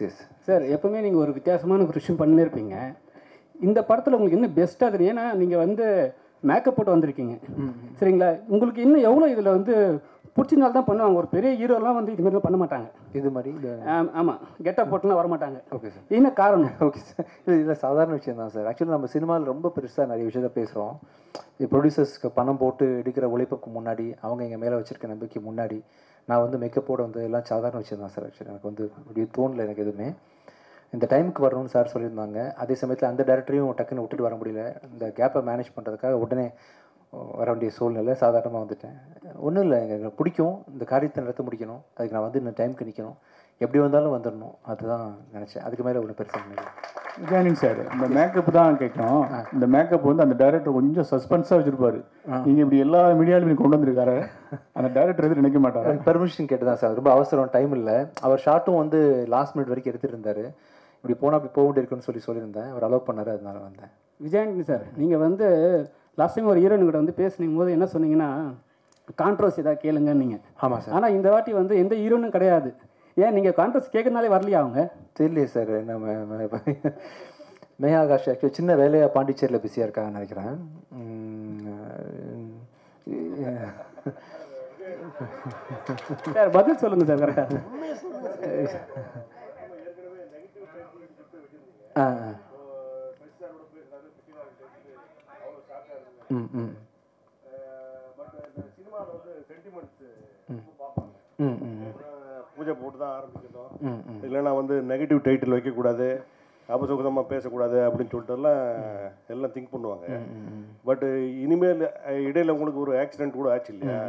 Yes sir எப்பவுமே நீங்கள் ஒரு வித்தியாசமான ஒரு விஷயம் பண்ணியிருப்பீங்க. இந்த படத்தில் உங்களுக்கு இன்னும் பெஸ்ட்டாக தெரியும். ஏன்னா நீங்கள் வந்து மேக்கப் போட்டு வந்திருக்கீங்க சரிங்களா. உங்களுக்கு இன்னும் எவ்வளோ இதில் வந்து பிடிச்சனால தான் பண்ணுவாங்க. ஒரு பெரிய ஹீரோலாம் வந்து இது மாதிரிலாம் பண்ண மாட்டாங்க. இது மாதிரி ஆமாம், கெட்டப் போட்டுலாம் வர மாட்டாங்க. Okay sir. என்ன காரணம்? Okay sir. இதில் சாதாரண விஷயம் தான் சார். ஆக்சுவலி நம்ம சினிமாவில் ரொம்ப பெருசாக நிறைய விஷயத்த பேசுகிறோம். ப்ரொடியூசர்ஸ்க்கு பணம் போட்டு எடுக்கிற உழைப்புக்கு முன்னாடி, அவங்க எங்கள் மேலே வச்சுருக்க நம்பிக்கை முன்னாடி நான் வந்து மேக்கப்போட வந்து எல்லாம் சாதாரண விஷயம் தான் சார். ஆக்சுவலி எனக்கு வந்து அப்படி தோணலை எனக்கு எதுவுமே. இந்த டைமுக்கு வரணும்னு சார் சொல்லியிருந்தாங்க. அதே சமயத்தில் அந்த டேரக்டரையும் டக்குன்னு விட்டுட்டு வர முடியல. இந்த கேப்பை மேனேஜ் பண்ணுறதுக்காக உடனே வர வேண்டிய சூழ்நிலை. சாதாரணமாக வந்துட்டேன். ஒன்றும் இல்லை, எனக்கு பிடிக்கும் இந்த காரியத்தை நடத்த முடிக்கணும். அதுக்கு நான் வந்து இந்த டைமுக்கு நிற்கணும். எப்படி வந்தாலும் வந்துடணும், அதுதான் நினச்சேன். அதுக்கு மேலே ஒன்றும் பெருசாக நினைக்கிறேன். விஜயானி சார் இந்த மேக்கப் தான் கேட்கணும். இந்த மேக்கப் வந்து அந்த டைரக்டர் கொஞ்சம் சஸ்பென்ஸாக வச்சுருப்பாரு. நீங்கள் இப்படி எல்லா மீடியாவிலும் கொண்டு வந்திருக்காரு. அந்த டைரக்டர் எதுவும் நினைக்க மாட்டார். பெர்மிஷன் கேட்டு தான் சார். ரொம்ப அவசரம், டைம் இல்லை. அவர் ஷார்ட்டும் வந்து லாஸ்ட் மினிட் வரைக்கும் எடுத்துகிட்டு இருந்தார். இப்படி போனால் அப்படி போக வேண்டியிருக்குன்னு சொல்லியிருந்தேன். அவர் அலோவ் பண்ணார், அதனால வந்தேன். விஜயானி சார், நீங்கள் வந்து லாஸ்ட் டைம் ஒரு ஹீரோயின் கிட்ட வந்து பேசுனீங்க போது என்ன சொன்னீங்கன்னா, கான்ட்ரவர்சி ஏதாவது கேளுங்க நீங்கள். ஆமாம் சார். ஆனால் இந்த வாட்டி வந்து எந்த ஹீரோனும் கிடையாது. ஏன் நீங்கள் கான்ட்ரவர்சி கேட்கறதுனாலே வரலையா அவங்க? தெரியலையே சார். நம்ம மேயா ஆகாஷ் ஆக்சுவலி சின்ன வேலையாக பாண்டிச்சேரியில் பிஸியாக இருக்காங்கன்னு நினைக்கிறேன். சார் பதில் சொல்லுங்கள் சார் கரெக்டாக. பூஜை போட்டு தான் ஆரம்பிக்கணும், இல்லைன்னா வந்து நெகட்டிவ் டைட்டில் வைக்கக்கூடாது, அபசுகதமாக பேசக்கூடாது அப்படின்னு சொல்லிட்டுலாம் எல்லாம் திங்க் பண்ணுவாங்க. பட் இனிமேல் இடையில உங்களுக்கு ஒரு ஆக்சிடென்ட் கூட ஆச்சு இல்லையா?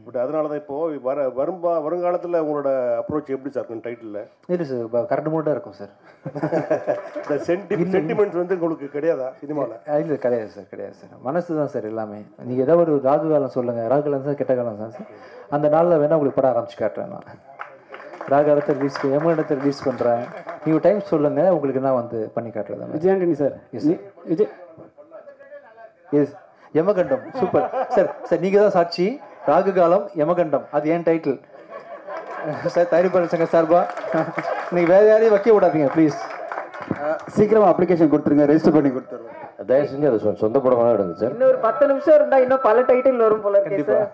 பட் அதனால தான் இப்போது வருங்காலத்தில் உங்களோட அப்ரோச் எப்படி சார் இருக்கும் டைட்டிலில்? இல்லை சார், கரெக்ட் மூடாக இருக்கும் சார். இந்த சென்டிமெண்ட்ஸ் வந்து உங்களுக்கு கிடையாதா சினிமாவில்? இல்லை கிடையாது சார், கிடையாது சார். மனசு தான் சார் எல்லாமே. நீங்கள் ஏதாவது ஒரு ராகு காலம் சொல்லுங்கள். ராகு காலம் சார், கெட்ட காலம் தான் சார். அந்த நாளில் வேணால் உங்களுக்கு படம் ஆரம்பிச்சு காட்டுறேன். நான் ராகாலத்தை ரிலீஸ் யமகண்டத்தை ரிலீஸ் பண்ணுறேன். நீங்கள் டைம் சொல்லுங்கள், உங்களுக்கு நான் வந்து பண்ணி காட்டுறேன். விஜயாண்டனி சார். எஸ், யமகண்டம் சூப்பர் சார். சார் நீங்கள் தான் சாட்சி. ராகு காலம் யமகண்டம் அது ஏன் டைட்டில் சார். தயாரிப்பாளர் சங்க சார்பா நீங்கள் வேறு யாரையும் வைக்க விடாதீங்க ப்ளீஸ். சீக்கிரமாக அப்ளிகேஷன் கொடுத்துருங்க, ரெஜிஸ்டர் பண்ணி கொடுத்துருவோம். தயவு செஞ்சு அது சொந்த படமாக எடுங்க சார். இன்னும் ஒரு 10 நிமிஷம் இருந்தால் இன்னும் பல டைட்டில் வரும் போல இருக்கு சார்.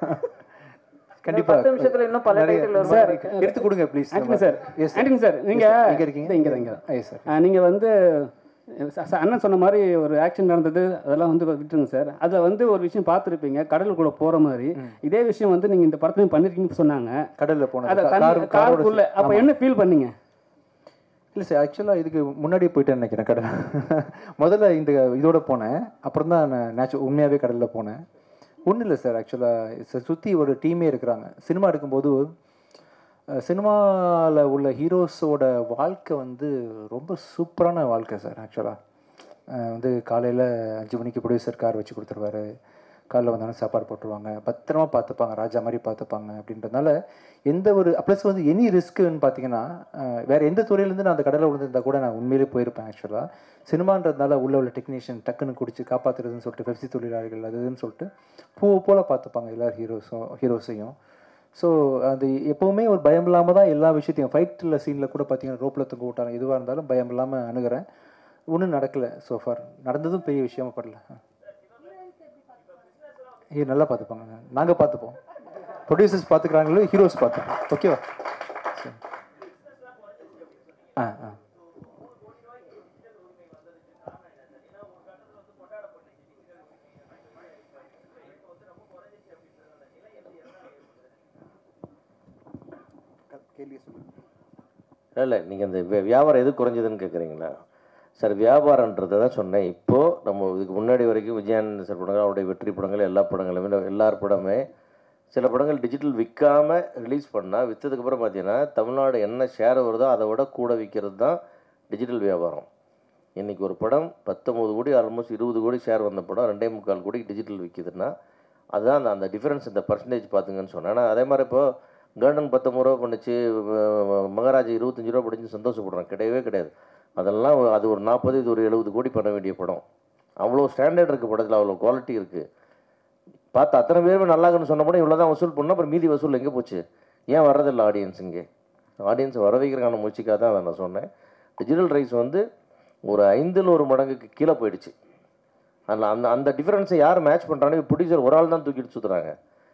கண்டிப்பா 10 நிமிஷத்துல இன்னும் பல டைட்டில் வரும் சார். எடுத்து கொடுங்க please. Antony sir, Antony sir நீங்க இங்க இருக்கீங்க? இங்க சார். நீங்க வந்து அண்ணன் சொன்ன மாதிரி ஒரு ஆக்ஷன் நடந்தது, அதெல்லாம் வந்து விட்டுருங்க சார். அதில் வந்து ஒரு விஷயம் பார்த்துருப்பீங்க, கடலுக்குள்ள போகிற மாதிரி. இதே விஷயம் வந்து நீங்கள் இந்த படத்துலையும் பண்ணிருக்கீங்கன்னு சொன்னாங்க. கடலில் போன காருக்குள்ள அப்போ என்ன ஃபீல் பண்ணீங்க? இல்லை சார், ஆக்சுவலாக இதுக்கு முன்னாடி போயிட்டேன்னு நினைக்கிறேன் கடல். முதல்ல இந்த இதோட போனேன், அப்புறம் தான் நான் உண்மையாகவே கடலில் போனேன். ஒன்றும் இல்லை சார். ஆக்சுவலாக சுற்றி ஒரு டீமே இருக்கிறாங்க. சினிமா எடுக்கும்போது சினிமாவில் உள்ள ஹீரோஸோட வாழ்க்கை வந்து ரொம்ப சூப்பரான வாழ்க்கை சார். ஆக்சுவலாக வந்து காலையில் 5 மணிக்கு ப்ரொடியூசர் கார் வச்சு கொடுத்துருவாரு. காலையில் வந்தாலும் சாப்பாடு போட்டுருவாங்க, பத்திரமா பார்த்துப்பாங்க, ராஜா மாதிரி பார்த்துப்பாங்க. அப்படின்றதுனால எந்த ஒரு ப்ளஸ் வந்து எனி ரிஸ்க்குன்னு பார்த்தீங்கன்னா வேறு எந்த துறையிலேருந்து நான் அந்த கடலில் விழுந்திருந்தா கூட நான் உண்மையிலே போயிருப்பேன். ஆக்சுவலாக சினிமான்றதுனால உள்ள டெக்னீஷியன் டக்குன்னு குடிச்சு காப்பாற்றுறதுன்னு சொல்லிட்டு பெப்சி தொழிலாளர்கள் அதுன்னு சொல்லிட்டு போல் பார்த்துப்பாங்க எல்லாரும் ஹீரோஸையும். ஸோ அது எப்போவுமே ஒரு பயம் இல்லாமல் தான் எல்லா விஷயத்தையும் ஃபைட்டில் சீனில் கூட பார்த்தீங்கன்னா ரோப்பில் தொங்க விட்டாங்க, எதுவாக இருந்தாலும் பயம் இல்லாமல் அணுகிறேன். ஒன்றும் நடக்கலை சோஃபார். நடந்ததும் பெரிய விஷயமா படல. நல்லா பார்த்துப்பாங்க, நாங்கள் பார்த்துப்போம். ப்ரொடியூசர்ஸ் பார்த்துக்கிறாங்களோ ஹீரோஸ் பார்த்துப்போம். ஓகேவா? இல்லை நீங்கள் இந்த வியாபாரம் எது குறைஞ்சதுன்னு கேட்குறீங்களா சார்? வியாபாரன்றதை தான் சொன்னேன். இப்போது நம்ம இதுக்கு முன்னாடி வரைக்கும் விஜயானந்த் சார் படங்கள், அவருடைய வெற்றி படங்கள், எல்லா படங்களுமே எல்லார் படமே சில படங்கள் டிஜிட்டல் விற்காமல் ரிலீஸ் பண்ணால் விற்றதுக்கப்புறம் பார்த்தீங்கன்னா தமிழ்நாடு என்ன ஷேர் வருதோ அதை விட கூட விற்கிறது தான் டிஜிட்டல் வியாபாரம். இன்றைக்கி ஒரு படம் 19 கோடி ஆல்மோஸ்ட் 20 கோடி ஷேர் வந்த படம் 2.25 கோடி டிஜிட்டல் விற்கிதுன்னா அதுதான் அந்த டிஃப்ரென்ஸ், இந்த பர்சன்டேஜ் பார்த்துங்கன்னு சொன்னேன். ஆனால் அதே மாதிரி இப்போது கார்டன் 19 ரூபா பண்ணிச்சு, மகாராஜா 25 ரூபா படிச்சு சந்தோஷப்படுறான், கிடையவே கிடையாது. அதெல்லாம் அது ஒரு 40, இது ஒரு 70 கோடி பண்ண வேண்டிய படம். அவ்வளோ ஸ்டாண்டர்ட் இருக்குது படத்தில், அவ்வளோ குவாலிட்டி இருக்குது. பார்த்து அத்தனை பேருமே நல்லாக்குன்னு சொன்ன படம் இவ்வளோ தான் வசூல் பண்ணோம். அப்புறம் மீதி வசூல் எங்கே போச்சு? ஏன் வர்றதில்லை ஆடியன்ஸ் இங்கே? ஆடியன்ஸை வர வைக்கிறதுக்கான முயற்சிக்காக தான் அதை நான் சொன்னேன். டிஜிட்டல் ரைட்ஸ் வந்து ஒரு 5ல் 1 மடங்குக்கு கீழே போயிடுச்சு. அதில் அந்த டிஃப்ரென்ஸை யார் மேட்ச் பண்ணுறாங்க? ப்ரொடியூசர் ஒரு ஆள் தான் தூக்கிட்டு சுற்றுறாங்க.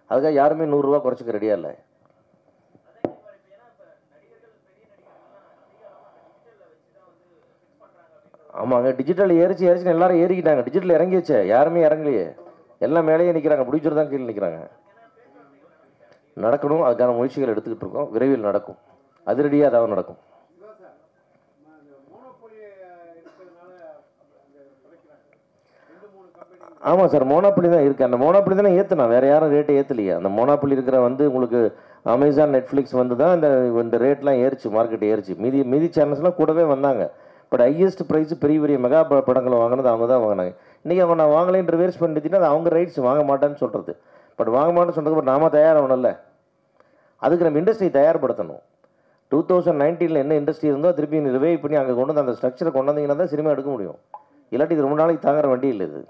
அதுக்காக யாருமே 100 ரூபா குறைச்சிக்க ரெடியாக இல்லை. ஆமாங்க, டிஜிட்டல் ஏறிச்சு எல்லாரும் ஏறிக்கிட்டாங்க. டிஜிட்டல் இறங்கிடுச்சே, யாருமே இறங்கலையே, எல்லாம் மேலேயே நிற்கிறாங்க. ப்ரொடியூசர் தான் கீழே நிற்கிறாங்க. நடக்கணும், அதுக்கான முயற்சிகள் எடுத்துக்கிட்டு இருக்கோம். விரைவில் நடக்கும், அதிரடியாக அதாவது நடக்கும். ஆமாம் சார், மோனோபொலி தான் இருக்குது. அந்த மோனோபொலி தானே ஏற்றுனா, வேறு யாரும் ரேட்டை ஏற்றலையே. அந்த மோனோபொலி இருக்கிற வந்து உங்களுக்கு அமேசான், நெட்ஃப்ளிக்ஸ் வந்து தான் இந்த ரேட்லாம் ஏறிச்சு, மார்க்கெட் ஏறிச்சு. மீதி சேனல்ஸ்லாம் கூடவே வந்தாங்க. பட் ஹையஸ்ட் ப்ரைஸ் பெரிய பெரிய மெகா படங்களை வாங்கினது அவங்க தான் வாங்கினாங்க. இன்றைக்கி அவங்க நான் வாங்கலைன்ற வேர்ஸ் பண்ணிட்டீங்கன்னா அது அவங்க ரைட்ஸ், வாங்க மாட்டேன்னு சொல்கிறது. பட் வாங்க மாட்டேன்னு சொல்கிறதுக்கு பட் நாம தயாராகணும்ல. அதுக்கு நம்ம இண்டஸ்ட்ரி தயார்படுத்தணும். 2019 என்ன இண்டஸ்ட்ரி இருந்தோ திருப்பி ரிவைவ் பண்ணி அங்கே கொண்டு வந்து அந்த ஸ்ட்ரக்சரை கொண்டு வந்தீங்கன்னா தான் சினிமா எடுக்க முடியும். இல்லாட்டி இது ரொம்ப நாளைக்கு தாங்குற வண்டி இல்லை இது.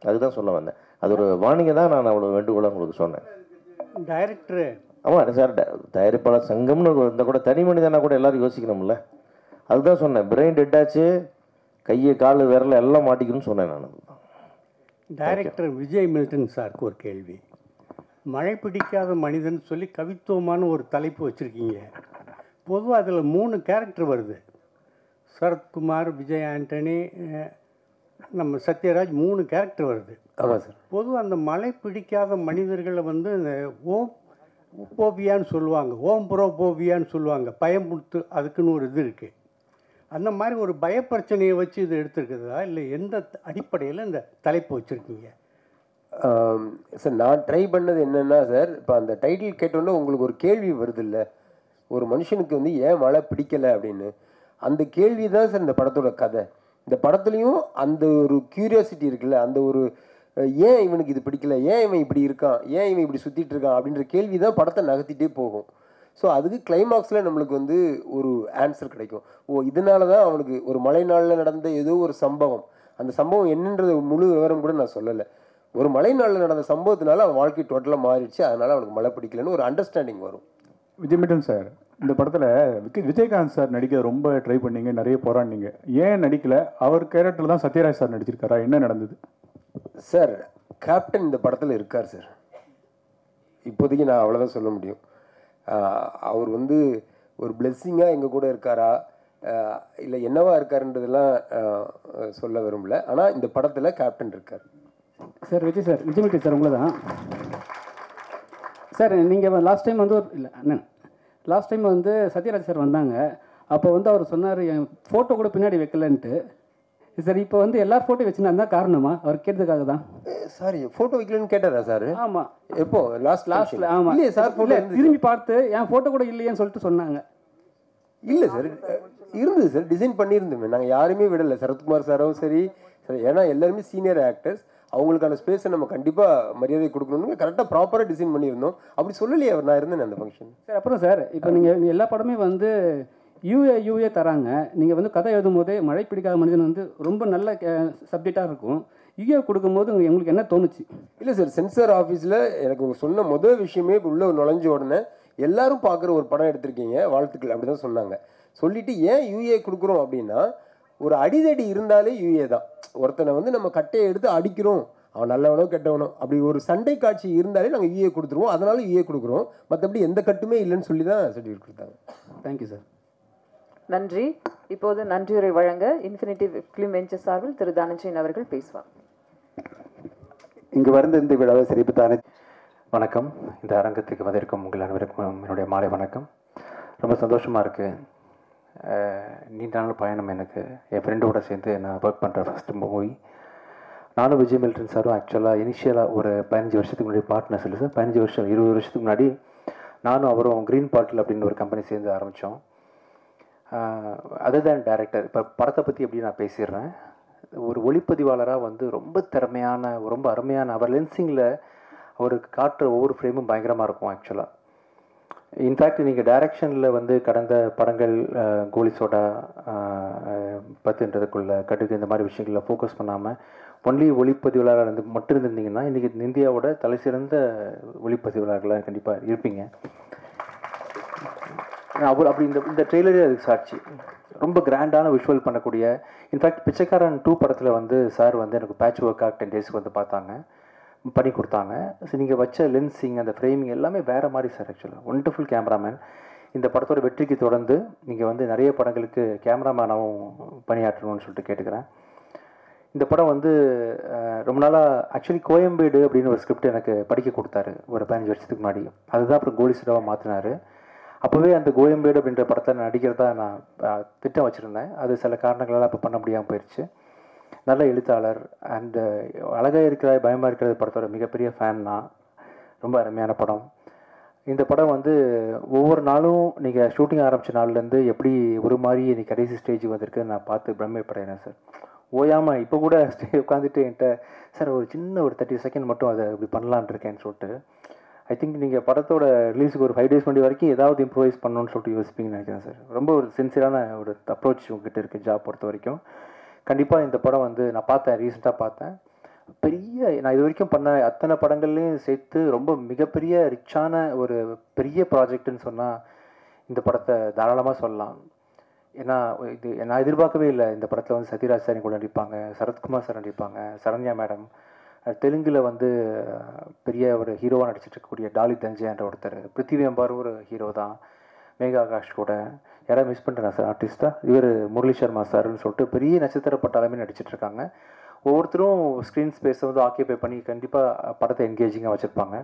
அதுதான் சொல்ல வந்தேன். அது ஒரு வார்னிங்கை தான் நான் அவ்வளோ வேண்டுகோளாக உங்களுக்கு சொன்னேன். டைரக்டரு ஆமாம் சார், தயாரிப்பாளர் சங்கம்னு இருந்தால் கூட தனி மனிதனா கூட எல்லோரும் யோசிக்கணும்ல. அதுதான் சொன்னேன். பிரெயின் டெட்டாச்சு, கையை கால் விரல எல்லாம் மாட்டிக்கணும்னு சொன்னேன் நான். டைரக்டர் விஜய் மில்டன் சாருக்கு ஒரு கேள்வி. மழை பிடிக்காத மனிதன் சொல்லி கவித்துவமான ஒரு தலைப்பு வச்சுருக்கீங்க. பொதுவாக அதில் 3 கேரக்டர் வருது. சரத்குமார், விஜய் ஆண்டனி, நம்ம சத்யராஜ், 3 கேரக்டர் வருது. ஆமாம் சார். பொதுவாக அந்த மழை பிடிக்காத மனிதர்களை வந்து இந்த ஓம் போபியான்னு சொல்லுவாங்க, ஓம் புரோபோபியான்னு சொல்லுவாங்க. பயமுறுத்து, அதுக்குன்னு ஒரு இது இருக்குது. அந்த மாதிரி ஒரு பயப்பிரச்சனையை வச்சு இது எடுத்துருக்குதா, இல்லை எந்த அடிப்படையில் இந்த தலைப்பு வச்சுருக்கீங்க? சார், நான் ட்ரை பண்ணது என்னென்னா சார், இப்போ அந்த டைட்டில் கேட்டோன்னே உங்களுக்கு ஒரு கேள்வி வருது இல்லை, ஒரு மனுஷனுக்கு வந்து ஏன் மழை பிடிக்கலை அப்படின்னு. அந்த கேள்வி தான் சார் இந்த படத்தோட கதை. இந்த படத்துலையும் அந்த ஒரு க்யூரியாசிட்டி இருக்குல்ல, அந்த ஒரு ஏன் இவனுக்கு இது பிடிக்கல, ஏன் இவன் இப்படி இருக்கான், ஏன் இவன் இப்படி சுற்றிட்டு இருக்கான் அப்படின்ற கேள்வி தான் படத்தை நகர்த்திட்டே போகும். ஸோ அதுக்கு கிளைமாக்ஸில் நம்மளுக்கு வந்து ஒரு ஆன்சர் கிடைக்கும். ஓ, இதனால தான் அவனுக்கு ஒரு மழை நாளில் நடந்த ஏதோ ஒரு சம்பவம், அந்த சம்பவம் என்னன்றது முழு விவரம் கூட நான் சொல்லலை. ஒரு மழை நாளில் நடந்த சம்பவத்தினால அவன் வாழ்க்கை டோட்டலாக மாறிடுச்சு, அதனால் அவனுக்கு மழை பிடிக்கலன்னு ஒரு அண்டர்ஸ்டாண்டிங் வரும். விஜய் சார், இந்த படத்தில் விஜயகாந்த் சார் நடிக்க ரொம்ப ட்ரை பண்ணீங்க, நிறைய போராடினீங்க. ஏன் நடிக்கல? அவர் கேரக்டர் தான் சத்யராஜ் சார் நடிச்சிருக்காரா? என்ன நடந்தது சார்? கேப்டன் இந்த படத்தில் இருக்கார் சார். இப்போதைக்கு நான் அவ்வளோதான் சொல்ல முடியும். அவர் வந்து ஒரு பிளெஸ்ஸிங்காக எங்கள் கூட இருக்காரா இல்லை என்னவா இருக்காருன்றதெல்லாம் சொல்ல விரும்பல. ஆனால் இந்த படத்தில் கேப்டன் இருக்கார் சார். விஜய் சார் உங்களை தான் சார். நீங்கள் லாஸ்ட் டைம் வந்து இல்லை அண்ணன், லாஸ்ட் டைம் வந்து சத்யராஜ் சார் வந்தாங்க. அப்போ வந்து அவர் சொன்னார் என் ஃபோட்டோ கூட பின்னாடி வைக்கலன்ட்டு. சார், இப்போ வந்து எல்லா ஃபோட்டோ வச்சுருந்தா தான் காரணமா? அவர் கேட்டதுக்காக தான். சாரி, ஃபோட்டோ வைக்கலன்னு கேட்டாரா சார்? ஆமாம். எப்போ? லாஸ்ட்டில்? ஆமாம். இல்லையே சார், ஃபோட்டோ திரும்பி பார்த்து என் ஃபோட்டோ கூட இல்லையேன்னு சொல்லிட்டு சொன்னாங்க. இல்லை சார், இருந்தது சார், டிசைன் பண்ணியிருந்தோமே. நாங்கள் யாருமே விடலை, சரத்குமார் சாரும் சரி. ஏன்னா எல்லாருமே சீனியர் ஆக்டர்ஸ், அவங்களுக்கான ஸ்பேஸை நம்ம கண்டிப்பாக மரியாதை கொடுக்கணும்னு கரெக்டாக ப்ராப்பராக டிசைன் பண்ணியிருந்தோம். அப்படி சொல்லலையே அவர், நான் இருந்தேன் அந்த ஃபங்க்ஷன். சார், அப்புறம் சார், இப்போ நீங்கள் எல்லா படமே வந்து யூஏ தராங்க. நீங்கள் வந்து கதை எழுதும் போதே மழை பிடிக்காத மனிதன் வந்து ரொம்ப நல்ல சப்ஜெக்டாக இருக்கும். யூஏ கொடுக்கும்போது உங்களுக்கு என்ன தோணுச்சு? இல்லை சார், சென்சார் ஆஃபீஸில் எனக்கு சொன்ன முதல் விஷயமே உள்ளே நுழைஞ்ச உடனே எல்லாரும் பார்க்குற ஒரு படம் எடுத்திருக்கீங்க, வாழ்த்துக்கள் அப்படி தான் சொன்னாங்க. சொல்லிவிட்டு ஏன் யூஏ கொடுக்குறோம் அப்படின்னா, ஒரு அடிதடி இருந்தாலே யூஏ தான். ஒருத்தனை வந்து நம்ம கட்டையை எடுத்து அடிக்கிறோம், அவன் நல்லவனோ கெட்டவனோ, அப்படி ஒரு சண்டை காட்சி இருந்தாலே நாங்கள் யூஏ கொடுத்துருவோம். அதனால யூஏ கொடுக்குறோம், மற்றபடி எந்த கட்டுமே இல்லைன்னு சொல்லி தான் சர்டிஃபிகேட் கொடுத்தாங்க. Thank you sir. நன்றி. இப்போது நன்றியுரை வழங்க இன்ஃபினிட்டி ஃபிலிம் வெஞ்சர் சார்பில் திரு தனஞ்சயன் அவர்கள் பேசுவார். இங்கு வந்து இந்த விழாவை சிறப்பித்தான வணக்கம். இந்த அரங்கத்துக்கு வந்திருக்கும் உங்கள் அனைவருக்கும் என்னுடைய மாலை வணக்கம். ரொம்ப சந்தோஷமாக இருக்குது. நீண்ட நாள் பயணம் எனக்கு. என் ஃப்ரெண்டோட சேர்ந்து நான் ஒர்க் பண்ணுற ஃபஸ்ட்டு மூவி. நானும் விஜய் மில்டன் சாரும் ஆக்சுவலாக இனிஷியலாக ஒரு 15 வருஷத்துக்கு முன்னாடி பார்ட்னர்ஸ் இல்லை சார், 15 வருஷம் 20 வருஷத்துக்கு முன்னாடி நானும் அவரும் க்ரீன் பாட்டில் அப்படின்னு ஒரு கம்பெனி சேர்ந்து ஆரம்பித்தோம். அதர் தேன் டைரக்டர், இப்போ படத்தை பற்றி எப்படி நான் பேசிடுறேன். ஒரு ஒளிப்பதிவாளராக வந்து ரொம்ப திறமையான, ரொம்ப அருமையான, அவர் லென்சிங்கில் அவருக்கு காட்டுற ஒவ்வொரு ஃப்ரேமும் பயங்கரமாக இருக்கும் ஆக்சுவலாக. இன்ஃபேக்ட் நீங்கள் டைரக்ஷனில் வந்து கடந்த படங்கள் கோலி சோடா, பத்துன்றதுக்குள்ள கடுகு, இந்த மாதிரி விஷயங்களில் ஃபோக்கஸ் பண்ணாமல் ஒன்லி ஒளிப்பதிவாளராக இருந்து மட்டும் இருந்திருந்தீங்கன்னா இன்றைக்கி இந்தியாவோட தலை சிறந்த ஒளிப்பதிவாளர்களாக கண்டிப்பாக இருப்பீங்க. அப்படி இந்த ட்ரெய்லரே அதுக்கு சாட்சி. ரொம்ப கிராண்டான விஷுவல் பண்ணக்கூடிய, இன்ஃபேக்ட் பிச்சைக்காரன் 2 படத்தில் வந்து சார் வந்து எனக்கு பேட்ச் ஒர்க்காக 10 டேஸ்க்கு வந்து பார்த்தாங்க, பண்ணி கொடுத்தாங்க. ஸோ நீங்கள் வச்ச லென்ஸிங், அந்த ஃப்ரேமிங் எல்லாமே வேறு மாதிரி சார். ஆக்சுவலாக ஒண்டர்ஃபுல் கேமராமேன். இந்த படத்தோட வெற்றிக்கு தொடர்ந்து நீங்கள் வந்து நிறைய படங்களுக்கு கேமராமேனாகவும் பணியாற்றணும்னு சொல்லிட்டு கேட்டுக்கிறேன். இந்த படம் வந்து ரொம்ப நாளாக ஆக்சுவலி கோயம்பேடு அப்படின்னு ஒரு ஸ்கிரிப்ட் எனக்கு படிக்க கொடுத்தாரு ஒரு 15 வருஷத்துக்கு முன்னாடி. அதுதான் அப்புறம் கோலிஸ்டாவாக மாற்றினார். அப்போவே அந்த கோயம்பேடு அப்படின்ற படத்தை நடிக்கிறதா நான் திட்டம் வச்சுருந்தேன். அது சில காரணங்களால் அப்போ பண்ண முடியாமல் போயிடுச்சு. நல்ல எழுத்தாளர் அண்ட் அழகாக இருக்கிற பயமாக இருக்கிறது படத்தோட மிகப்பெரிய ஃபேன் தான். ரொம்ப அருமையான படம். இந்த படம் வந்து ஒவ்வொரு நாளும் நீங்கள் ஷூட்டிங் ஆரம்பித்த நாள்லேருந்து எப்படி ஒரு மாதிரி இன்னைக்கு கடைசி ஸ்டேஜ் வந்திருக்கு நான் பார்த்து பிரமிப்படைகிறேன் சார். ஓயாமல் இப்போ கூட உட்காந்துட்டு என்கிட்ட சார் ஒரு சின்ன ஒரு 30 செகண்ட் மட்டும் அதை இப்படி பண்ணலான் இருக்கேன்னு சொல்லிட்டு, ஐ திங்க் நீங்கள் படத்தோட ரிலீஸுக்கு ஒரு 5 டேஸ் முன்னாடி வரைக்கும் ஏதாவது இம்ப்ரூவைஸ் பண்ணணும்னு சொல்லிட்டு யோசிப்பீங்கன்னு நினைக்கிறேன் சார். ரொம்ப ஒரு சின்சியரான ஒரு அப்ரோச் உங்ககிட்ட இருக்குது ஜாப் பொறுத்த வரைக்கும். கண்டிப்பாக இந்த படம் வந்து நான் பார்த்தேன், ரீசெண்டாக பார்த்தேன். நான் இது வரைக்கும் பண்ண அத்தனை படங்கள்லையும் சேர்த்து ரொம்ப மிகப்பெரிய ரிச்சான ஒரு பெரிய ப்ராஜெக்ட்னு சொன்னால் இந்த படத்தை தாராளமாக சொல்லலாம். ஏன்னா இது நான் எதிர்பார்க்கவே இல்லை. இந்த படத்தில் வந்து சத்யராஜ் சார் கூட நடிப்பாங்க, சரத்குமார் சார் நடிப்பாங்க, சரண்யா மேடம், தெலுங்கில் வந்து பெரிய ஒரு ஹீரோவாக நடிச்சிட்டு இருக்கக்கூடிய டாலி தஞ்சைன்ற ஒருத்தர், பிருத்திவி அம்பார் ஒரு ஹீரோ தான், மேகா ஆகாஷ் கூட. யாராவது மிஸ் பண்ணிட்டேன் சார் ஆர்டிஸ்ட்டாக? இவர் முரளி சர்மா சார்னு சொல்லிட்டு பெரிய நட்சத்திர பட்டாலுமே நடிச்சிட்ருக்காங்க. ஒவ்வொருத்தரும் ஸ்க்ரீன் ஸ்பேஸை வந்து ஆக்கியபை பண்ணி கண்டிப்பாக படத்தை என்கேஜிங்காக வச்சுருப்பாங்க.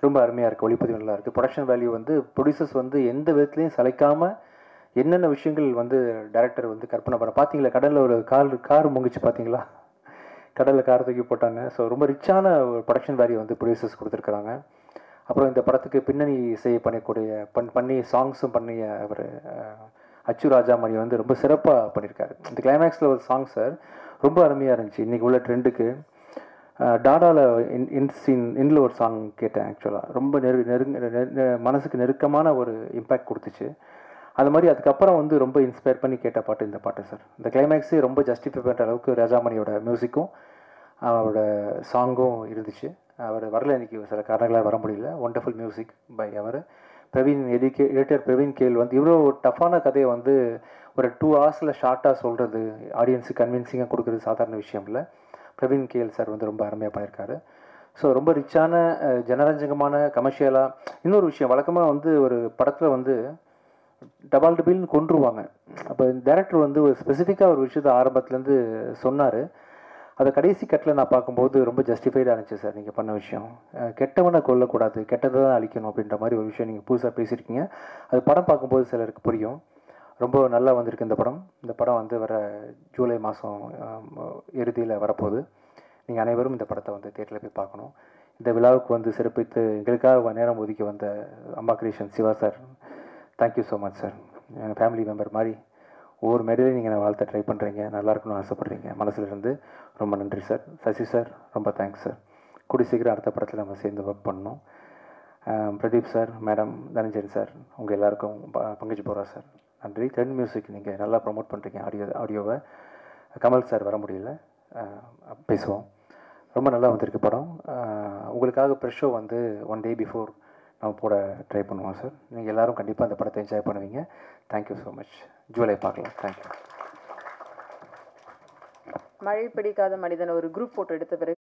ரொம்ப அருமையாக இருக்குது, ஒளிப்பதிவு நல்லா இருக்குது. ப்ரொடக்ஷன் வேல்யூ வந்து ப்ரொடியூசர்ஸ் வந்து எந்த விதத்துலையும் சளைக்காமல் என்னென்ன விஷயங்கள் வந்து டைரக்டர் வந்து கற்பனை பண்ண. பார்த்தீங்களா கடலில் ஒரு கார் முங்கிச்சு பார்த்தீங்களா? கடலில் கார் தூக்கி போட்டாங்க. ஸோ ரொம்ப ரிச்சான ஒரு ப்ரொடக்ஷன் வேல்யூ வந்து ப்ரொடியூசர்ஸ் கொடுத்துருக்குறாங்க. அப்புறம் இந்த படத்துக்கு பின்னணி இசை பண்ணக்கூடிய பண்ணி சாங்ஸும் பண்ணிய அவர் அச்சு ராஜாமணி வந்து ரொம்ப சிறப்பாக பண்ணியிருக்காரு. இந்த கிளைமேக்ஸில் ஒரு சாங் சார் ரொம்ப அருமையாக இருந்துச்சு. இன்றைக்கி உள்ள ட்ரெண்டுக்கு டாடாவில் இன்ல ஒரு சாங் கேட்டேன். ஆக்சுவலாக ரொம்ப மனசுக்கு நெருக்கமான ஒரு இம்பேக்ட் கொடுத்துச்சு. அது மாதிரி அதுக்கப்புறம் வந்து ரொம்ப இன்ஸ்பயர் பண்ணி கேட்ட பாட்டு இந்த பாட்டு சார். இந்த கிளைமேக்ஸே ரொம்ப ஜஸ்டிஃபை பண்ணுற அளவுக்கு ராஜாமணியோட மியூசிக்கும் அவரோட சாங்கும் இருந்துச்சு. அவர் வரல, இன்றைக்கி சில காரணங்களாக வர முடியல. ஒண்டர்ஃபுல் மியூசிக் பை அவர். எடிட்டர் பிரவீன் கேல் வந்து இவ்வளோ டஃப்பான கதையை வந்து ஒரு 2 ஹவர்ஸில் ஷார்ட்டாக சொல்கிறது, ஆடியன்ஸுக்கு கன்வின்சிங்காக கொடுக்குறது சாதாரண விஷயம் இல்லை. பிரவீன் கேல் சார் வந்து ரொம்ப அருமையாக பண்ணியிருக்காரு. ஸோ ரொம்ப ரிச்சான ஜனரஞ்சகமான கமர்ஷியலாக. இன்னொரு விஷயம், வழக்கமாக வந்து ஒரு படத்தில் வந்து டபால் டபிள்னு கொண்டுருவாங்க. அப்போ டைரக்டர் வந்து ஒரு ஸ்பெசிஃபிக்காக ஒரு விஷயத்தை ஆரம்பத்துலேருந்து சொன்னார். அதை கடைசி கட்டில் நான் பார்க்கும்போது ரொம்ப ஜஸ்டிஃபைடாக இருந்துச்சு சார். நீங்கள் பண்ண விஷயம், கெட்டவனை கொல்லக்கூடாது, கெட்டதை தான் அழிக்கணும் அப்படின்ற மாதிரி ஒரு விஷயம் நீங்கள் புதுசாக பேசியிருக்கீங்க. அது படம் பார்க்கும்போது சிலருக்கு புரியும். ரொம்ப நல்லா வந்திருக்கு இந்த படம். இந்த படம் வந்து வர ஜூலை மாதம் இறுதியில் வரப்போகுது. நீங்கள் அனைவரும் இந்த படத்தை வந்து தியேட்டரில் போய் பார்க்கணும். இந்த விழாவுக்கு வந்து சிறப்பித்து எங்களுக்காக நேரம் ஒதுக்கி வந்த Amma creation Siva sir, thank you so much sir. எங்கள் ஃபேமிலி மெம்பர் மாதிரி ஒவ்வொரு மேடையிலையும் நீங்கள் நான் வாழ்த்த ட்ரை பண்ணுறீங்க, நல்லா இருக்கணும்னு ஆசைப்பட்றீங்க. மனசுலேருந்து ரொம்ப நன்றி சார். சசி சார் ரொம்ப தேங்க்ஸ் சார். கூடி சீக்கிரம் அடுத்த படத்தில் நம்ம சேர்ந்து ஒர்க் பண்ணணும். பிரதீப் சார், மேடம், தனஞ்சரி சார், உங்கள் எல்லாருக்கும் பங்கஜ் போரா சார் நன்றி. ட்ரெண்ட் மியூசிக் நீங்கள் நல்லா ப்ரமோட் பண்ணுறீங்க ஆடியோவை. கமல் சார் வர முடியல, பேசுவோம். ரொம்ப நல்லா வந்திருக்கு படம். உங்களுக்காக ப்ரெஷ் ஷோ வந்து 1 டே பிஃபோர் நம்ம போட ட்ரை பண்ணுவோம் சார். நீங்கள் எல்லோரும் கண்டிப்பாக அந்த படத்தை என்ஜாய் பண்ணுவீங்க. Thank you so much. ஜூலை பார்க்கலாம். தேங்க்யூ. மழை பிடிக்காத மனிதன் ஒரு குரூப் ஃபோட்டோ எடுத்த பிறகு